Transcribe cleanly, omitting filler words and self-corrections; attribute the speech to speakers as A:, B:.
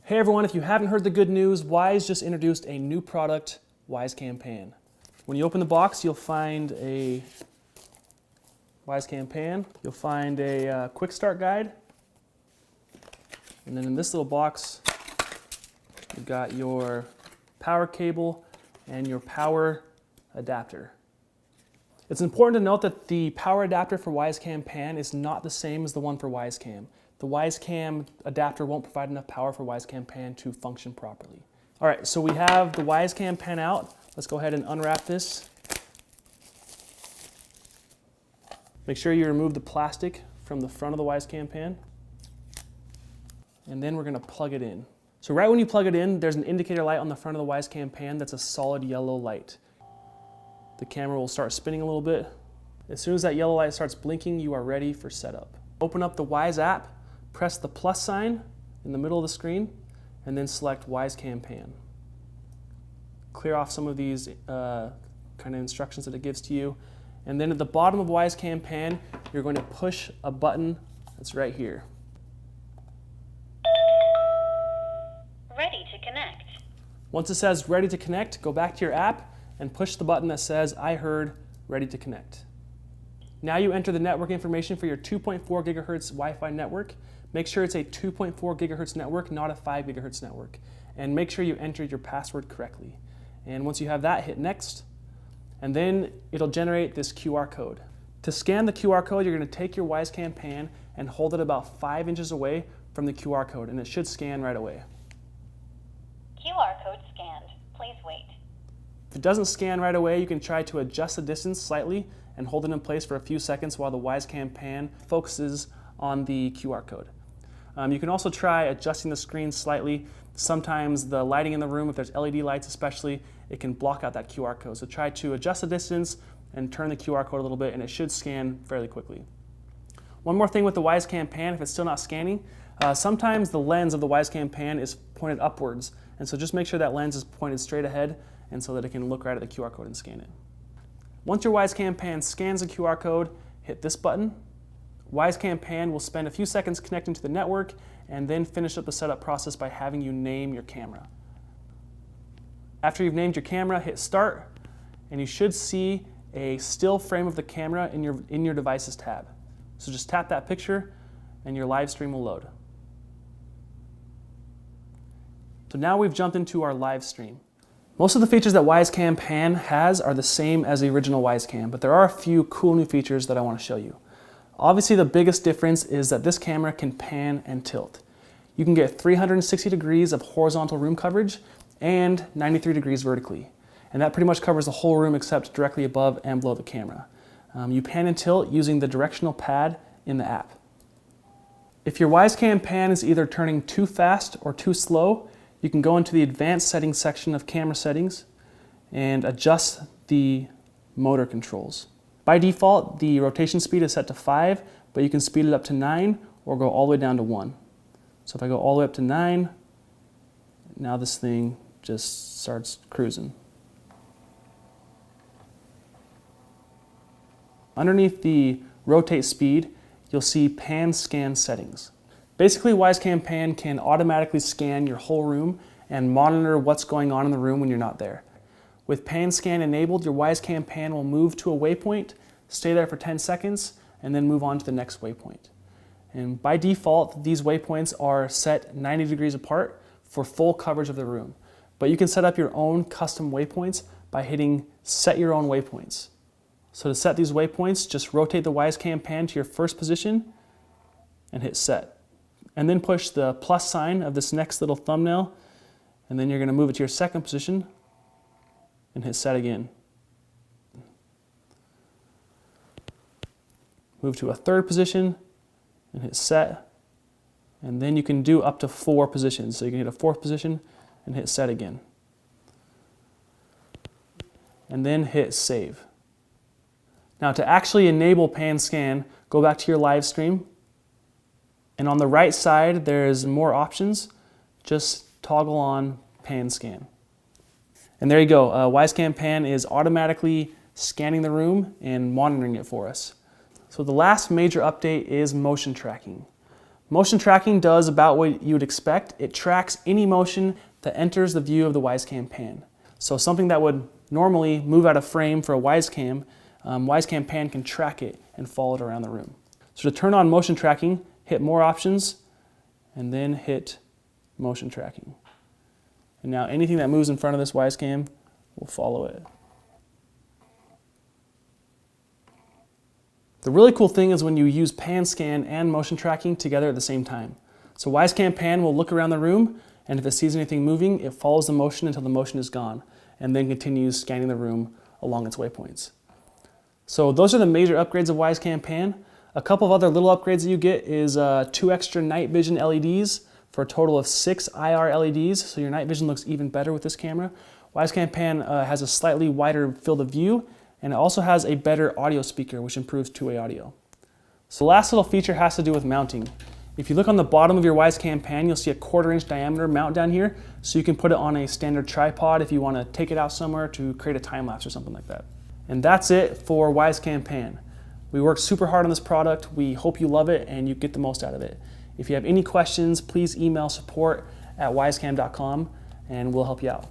A: Hey everyone, if you haven't heard the good news, Wyze just introduced a new product, Wyze Pan. When you open the box, you'll find a Wyze Pan. You'll find a quick start guide. And then in this little box, you've got your power cable and your power adapter. It's important to note that the power adapter for Wyze Pan is not the same as the one for Wyze Cam. The Wyze Cam adapter won't provide enough power for Wyze Pan to function properly. All right, so we have the Wyze Pan out. Let's go ahead and unwrap this. Make sure you remove the plastic from the front of the Wyze Pan. And then we're gonna plug it in. So right when you plug it in, there's an indicator light on the front of the Wyze Pan that's a solid yellow light. The camera will start spinning a little bit. As soon as that yellow light starts blinking, you are ready for setup. Open up the Wyze app, press the plus sign in the middle of the screen, and then select Wyze Pan. Clear off some of these kind of instructions that it gives to you. And then at the bottom of Wyze Pan, you're going to push a button that's right here.
B: Ready to connect.
A: Once it says ready to connect, go back to your app and push the button that says I heard ready to connect. Now you enter the network information for your 2.4 gigahertz Wi-Fi network. Make sure it's a 2.4 gigahertz network, not a 5 gigahertz network. And make sure you enter your password correctly. And once you have that, hit next. And then it'll generate this QR code. To scan the QR code, you're going to take your Wyze Pan and hold it about 5 inches away from the QR code, and it should scan right away.
B: QR code scanned. Please wait.
A: If it doesn't scan right away, you can try to adjust the distance slightly and hold it in place for a few seconds while the Wyze Pan focuses on the QR code. You can also try adjusting the screen slightly. Sometimes the lighting in the room, if there's LED lights especially, it can block out that QR code. So try to adjust the distance and turn the QR code a little bit, and it should scan fairly quickly. One more thing with the Wyze Pan, if it's still not scanning, sometimes the lens of the Wyze Pan is pointed upwards. And so just make sure that lens is pointed straight ahead and so that it can look right at the QR code and scan it. Once your Wyze Pan scans the QR code, hit this button. Wyze Pan will spend a few seconds connecting to the network and then finish up the setup process by having you name your camera. After you've named your camera, hit start, and you should see a still frame of the camera in your devices tab. So just tap that picture and your live stream will load. So now we've jumped into our live stream. Most of the features that Wyze Pan has are the same as the original Wyze Cam, but there are a few cool new features that I want to show you. Obviously, the biggest difference is that this camera can pan and tilt. You can get 360 degrees of horizontal room coverage and 93 degrees vertically. And that pretty much covers the whole room except directly above and below the camera. You pan and tilt using the directional pad in the app. If your Wyze Pan is either turning too fast or too slow, you can go into the advanced settings section of camera settings and adjust the motor controls. By default, the rotation speed is set to 5, but you can speed it up to 9 or go all the way down to 1. So if I go all the way up to 9, now this thing just starts cruising. Underneath the rotate speed, you'll see pan scan settings. Basically, Wyze Pan can automatically scan your whole room and monitor what's going on in the room when you're not there. With pan scan enabled, your Wyze Pan will move to a waypoint, stay there for 10 seconds, and then move on to the next waypoint. And by default, these waypoints are set 90 degrees apart for full coverage of the room. But you can set up your own custom waypoints by hitting Set Your Own Waypoints. So to set these waypoints, just rotate the Wyze Pan to your first position and hit Set. And then push the plus sign of this next little thumbnail, and then you're going to move it to your second position and hit Set again. Move to a third position and hit Set, and then you can do up to 4 positions. So you can hit a 4th position and hit Set again. And then hit Save. Now to actually enable pan scan, go back to your live stream, and on the right side there's more options. Just toggle on pan scan. And there you go, Wyze Pan is automatically scanning the room and monitoring it for us. So the last major update is motion tracking. Motion tracking does about what you would expect. It tracks any motion that enters the view of the Wyze pan. So something that would normally move out of frame for a Wyze pan can track it and follow it around the room. So to turn on motion tracking, hit More Options, and then hit Motion Tracking. And now anything that moves in front of this Wyze will follow it. The really cool thing is when you use pan scan and motion tracking together at the same time. So Wyze pan will look around the room, and if it sees anything moving, it follows the motion until the motion is gone, and then continues scanning the room along its waypoints. So those are the major upgrades of Wyze pan. A couple of other little upgrades that you get is 2 extra night vision LEDs for a total of 6 IR LEDs, so your night vision looks even better with this camera. Wyze pan has a slightly wider field of view, and it also has a better audio speaker, which improves two-way audio. So the last little feature has to do with mounting. If you look on the bottom of your Wyze pan, you'll see a 1/4 inch diameter mount down here, so you can put it on a standard tripod if you want to take it out somewhere to create a time lapse or something like that. And that's it for Wyze pan. We worked super hard on this product. We hope you love it and you get the most out of it. If you have any questions, please email support@wyzecam.com and we'll help you out.